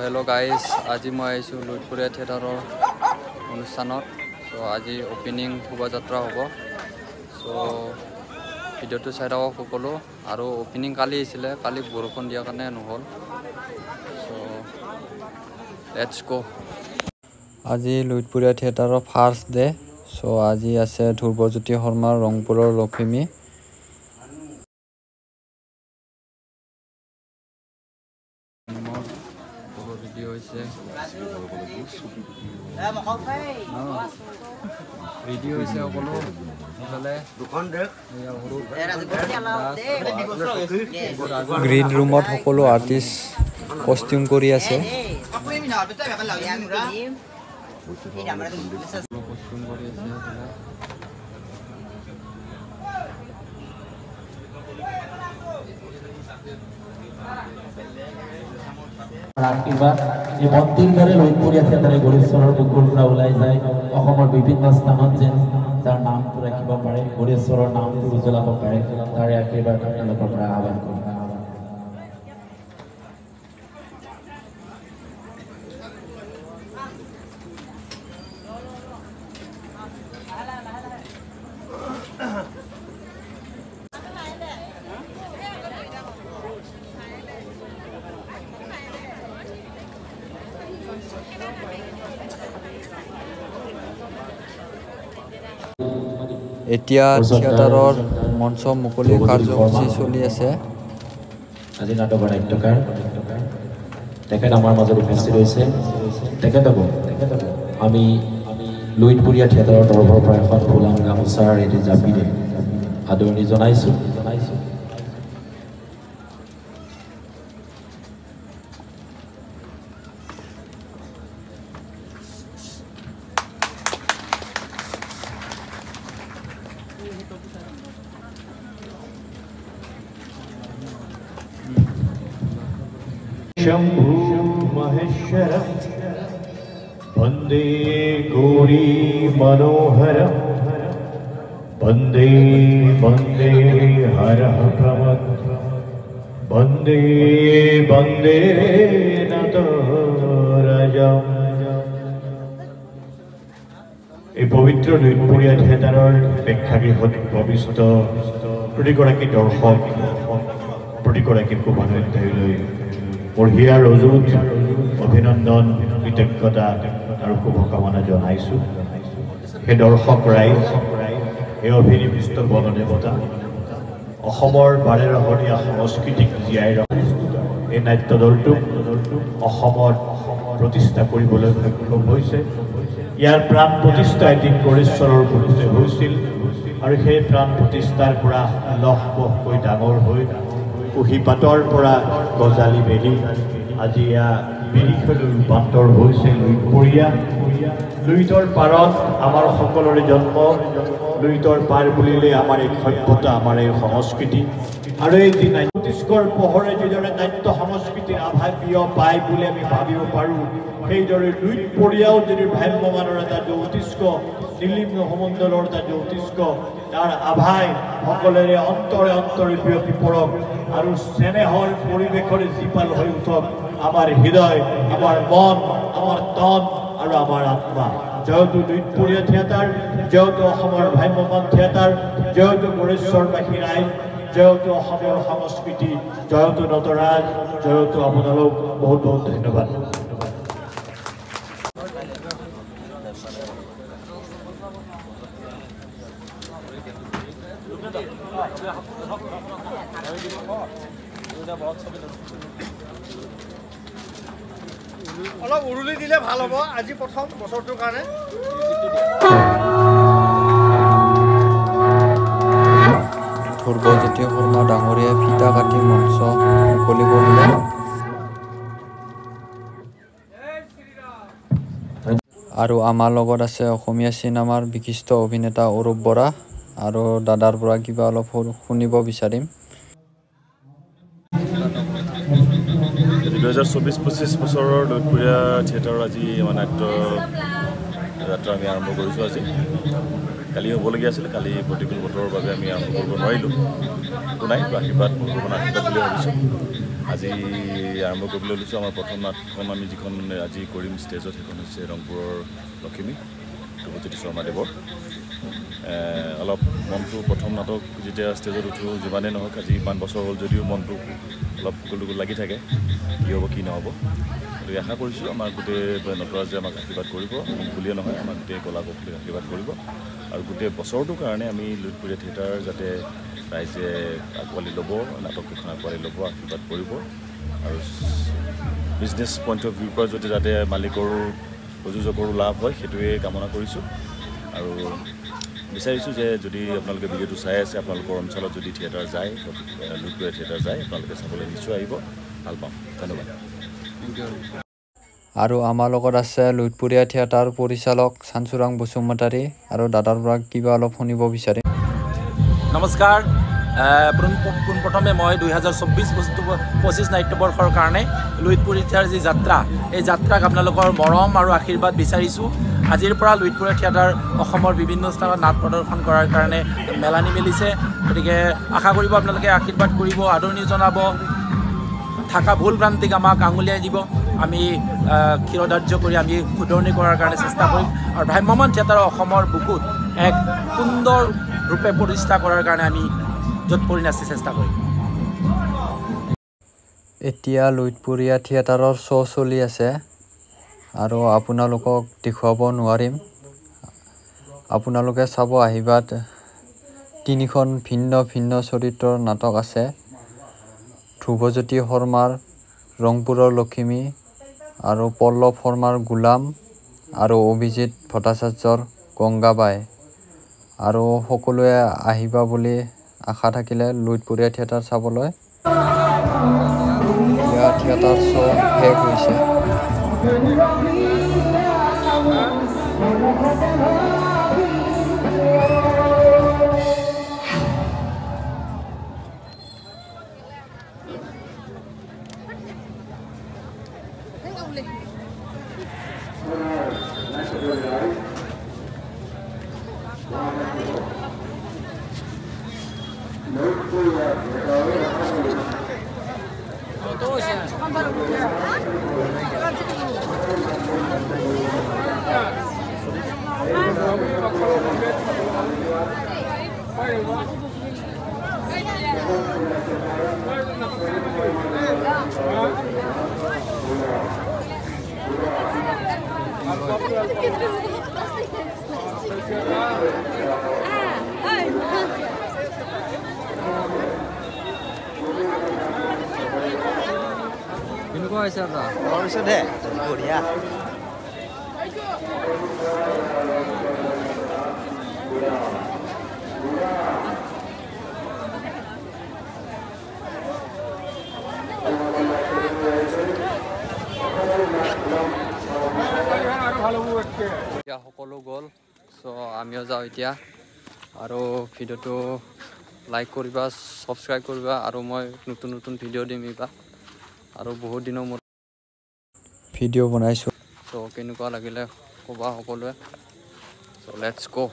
Hello guys, আজি মই আইছো লুইটপুৰীয়া থিয়েটাৰৰ অনুষ্ঠানত। সো আজি ওপেনিং শোভাযাত্ৰা হ'ব। সো ভিডিঅ'টো চাই থাকক সকলো। আৰু ওপেনিং কালি আছিলে, কালি বৰষুণ দিয়াৰ কাৰণে নহ'ল। So let's go. আজি লুইটপুৰীয়া থিয়েটাৰৰ ফাৰ্ষ্ট ডে। সো আজি আছে ধ্ৰুৱজ্যোতি শৰ্মাৰ ৰংপুৰৰ লখিমী। ভিডিও হৈছে সকলো গ্ৰীণ ৰুমত সকলো আৰ্টিষ্ট কষ্টিউম কৰি আছে। আশীৰ্বাদ এই মন্দিৰ দৰে লুইটপুৰীয়া থিয়েটাৰে গণেশ্বৰৰ বুকুৰ পৰা ওলাই যায় অসমৰ বিভিন্ন স্থানত যেন তাৰ নামটো ৰাখিব পাৰে, গণেশ্বৰৰ নামটো উজ্বলাব পাৰে, তাৰে আশীৰ্বাদ আপোনালোকৰ পৰা আহ্বান কৰোঁ। এতিয়া থিয়েটাৰৰ মঞ্চ মুকলি কাৰ্যসূচী চলি আছে। আজি নাটকৰ নাট্যকাৰ তেখেত আমাৰ মাজত উপস্থিত হৈছে। তেখেতকো আমি লুইটপুৰীয়া থিয়েটাৰৰ তৰফৰ পৰা এখন ফুলাম গামোচাৰ এটি জাপিৰে আদৰণি জনাইছোঁ। शंभु महेश्वर वंदे गौरी मनोहर वंदे वंदे हर प्रमद वंदे वंदे नटराजम। এই পবিত্ৰ লুইটপুৰীয়া থিয়েটাৰৰ প্ৰেক্ষাগৃহত ভৱিষ্যত প্ৰতিগৰাকী দৰ্শক প্ৰতিগৰাকী শুভানুধ্যায়ীলৈ মোৰ হিয়াৰ অযুত অভিনন্দন, কৃতজ্ঞতা আৰু শুভকামনা জনাইছোঁ। সেই দৰ্শক ৰাইজ, এই অভিনিবিষ্ট বনদেৱতা, অসমৰ বাৰেৰহণীয়া সংস্কৃতিক জীয়াই ৰখা এই নাট্য দলটোক অসমত প্ৰতিষ্ঠা কৰিবলৈ সক্ষম হৈছে। ইয়াৰ প্ৰাণ প্ৰতিষ্ঠা এদিন গণেশ্বৰৰ গুৰুতে হৈছিল আৰু সেই প্ৰাণ প্ৰতিষ্ঠাৰ পৰা লহপহকৈ ডাঙৰ হৈ কুঁহিপাতৰ পৰা গজালি মেলি আজি এয়া বিৰিখলৈ ৰূপান্তৰ হৈছে লুইটপুৰীয়া। লুইটৰ পাৰত আমাৰ সকলোৰে জন্ম, লুইটৰ পাৰ বুলিলে আমাৰ এই সভ্যতা, আমাৰ এই সংস্কৃতি। আৰু এই যি নাট্যস্কৰ পোহৰে যিদৰে নাট্য সংস্কৃতিৰ আভা বিয় পায় বুলি আমি ভাবিব পাৰোঁ, সেইদৰে লুইটপুৰীয়াও যদি ভ্ৰাম্যমানৰ এটা জ্যোতিষ্ক, নীলিম সমুন্দৰৰ এটা জ্যোতিষ্ক, তাৰ আভাই সকলোৰে অন্তৰে অন্তৰে বিয়পি পৰক আৰু স্নেহৰ পৰিৱেশৰে জীপাল হৈ উঠক আমাৰ হৃদয়, আমাৰ মন, আমাৰ তন আৰু আমাৰ আত্মা। জয়তো লুইটপুৰীয়া থিয়েটাৰ, জয়তো অসমৰ ভ্ৰাম্যমান থিয়েটাৰ, জয়তো গণেশ্বৰবাসী ৰাইজ, জয়তো অসমৰ সংস্কৃতি, জয়তো নটৰাজ, জয়তো আপোনালোক। বহুত বহুত ধন্যবাদ। অলপ উৰুলি দিলে ভাল হ'ব আজি প্ৰথম বছৰটোৰ কাৰণে। ধ্ৰুৱজ্যোতি শৰ্মা ডাঙৰীয়াই ফিতা কাটি মঞ্চ মুকলি কৰিলে। আৰু আমাৰ লগত আছে অসমীয়া চিনেমাৰ বিশিষ্ট অভিনেতা অৰূপ বৰা। আৰু দাদাৰ পৰা কিবা অলপ শুনিব বিচাৰিম। 2024-25 বছৰৰ লুইটপুৰীয়া থিয়েটাৰৰ আজি নাট্য যাত্ৰা আমি আৰম্ভ কৰিছোঁ। আজি কালি হ'বলগীয়া আছিল, কালি প্ৰতিকূল বতৰৰ বাবে আমি আৰম্ভ কৰিব নোৱাৰিলোঁ। একো নাই, আশীৰ্বাদ ভগৱানৰ আশীৰ্বাদ বুলি ভাবিছোঁ। আজি আৰম্ভ কৰিবলৈ লৈছোঁ আমাৰ প্ৰথম নাটকখন আমি যিখন আজি কৰিম ষ্টেজত সেইখন হৈছে ৰংপুৰৰ লখিমী ধ্ৰুৱজ্যোতি শৰ্মাদেৱৰ অলপ মনটো প্ৰথম নাটক যেতিয়া ষ্টেজত উঠোঁ যিমানেই নহওক আজি ইমান বছৰ হ'ল যদিও মনটো অলপ কুকুল লাগি থাকে কি হ'ব কি নহ'ব গতিকে আশা কৰিছোঁ আমাৰ গোটেই নটৰাজে আমাক আশীৰ্বাদ কৰিব মোক বুলিয়ে নহয় আমাক গোটেই কলা কৌশলীক আশীৰ্বাদ কৰিব আৰু গোটেই বছৰটোৰ কাৰণে আমি লুইতপুৰীয়া থিয়েটাৰ যাতে ৰাইজে আঁকোৱালি ল'ব নাটককেইখন আঁকোৱালি ল'ব আশীৰ্বাদ কৰিব আৰু বিজনেছ পইণ্ট অফ ভিউৰ পৰা যদি যাতে মালিকৰো প্ৰযোজকৰো লাভ হয় সেইটোৱে কামনা কৰিছোঁ আৰু বিচাৰিছোঁ যে যদি আপোনালোকে ভিডিঅ'টো চাই আছে আপোনালোকৰ অঞ্চলত যদি থিয়েটাৰ যায় লুইতপুৰীয়া থিয়েটাৰ যায় আপোনালোকে চাবলৈ নিশ্চয় আহিব ভাল পাম ধন্যবাদ আৰু আমাৰ লগত আছে লুইতপুৰীয়া থিয়েটাৰ পৰিচালক চানচুৰাং বসুমতাৰী আৰু দাদাৰ পৰা কিবা অলপ শুনিব বিচাৰিম নমস্কাৰ পোনপ্ৰথমে মই 2024-25 নাট্যবৰ্ষৰ কাৰণে লুইতপুৰীয়া থিয়েটাৰ যি যাত্ৰা এই যাত্ৰাক আপোনালোকৰ মৰম আৰু আশীৰ্বাদ বিচাৰিছোঁ আজিৰ পৰা লুইতপুৰীয়া থিয়েটাৰ অসমৰ বিভিন্ন স্থানত নাট প্ৰদৰ্শন কৰাৰ কাৰণে মেলানি মেলিছে গতিকে আশা কৰিব আপোনালোকে আশীৰ্বাদ কৰিব আদৰণি জনাব থাকা ভুল ভ্ৰান্তিক আমাক আঙুলিয়াই দিব আমি ক্ষীৰোদাৰ্য কৰি আমি শুধৰণি কৰাৰ কাৰণে চেষ্টা কৰিম আৰু ভ্ৰাম্যমান থিয়েটাৰ অসমৰ বুকুত এক সুন্দৰ ৰূপে প্ৰতিষ্ঠা কৰাৰ কাৰণে আমি য'ত পৰিণাচি চেষ্টা কৰিম এতিয়া লুইতপুৰীয়া থিয়েটাৰৰ শ্ব' চলি আছে আৰু আপোনালোকক দেখুৱাব নোৱাৰিম আপোনালোকে চাব আহিবা 3খন ভিন্ন ভিন্ন চৰিত্ৰৰ নাটক আছে ধ্ৰুৱজ্যোতি শৰ্মাৰ ৰংপুৰৰ লখিমী আৰু পল্লৱ শৰ্মাৰ গোলাম আৰু অভিজিত ভট্টাচাৰ্যৰ গংগাবাই আৰু সকলোৱে আহিবা বুলি আশা থাকিলে লুইতপুৰীয়া থিয়েটাৰ চাবলৈ এতিয়া থিয়েটাৰ শ্ব' শেষ হৈছে কেনেকুৱা হৈছে বঢ়িয়া এতিয়া সকলো গ'ল চ' আমিও যাওঁ এতিয়া আৰু ভিডিঅ'টো লাইক কৰিবা ছাবস্ক্ৰাইব কৰিবা আৰু মই নতুন নতুন ভিডিঅ' দিম এইবাৰ আৰু বহুত দিনৰ মূৰত ভিডিঅ' বনাইছোঁ চ' কেনেকুৱা লাগিলে ক'বা সকলোৱে চ' লেটছ গ'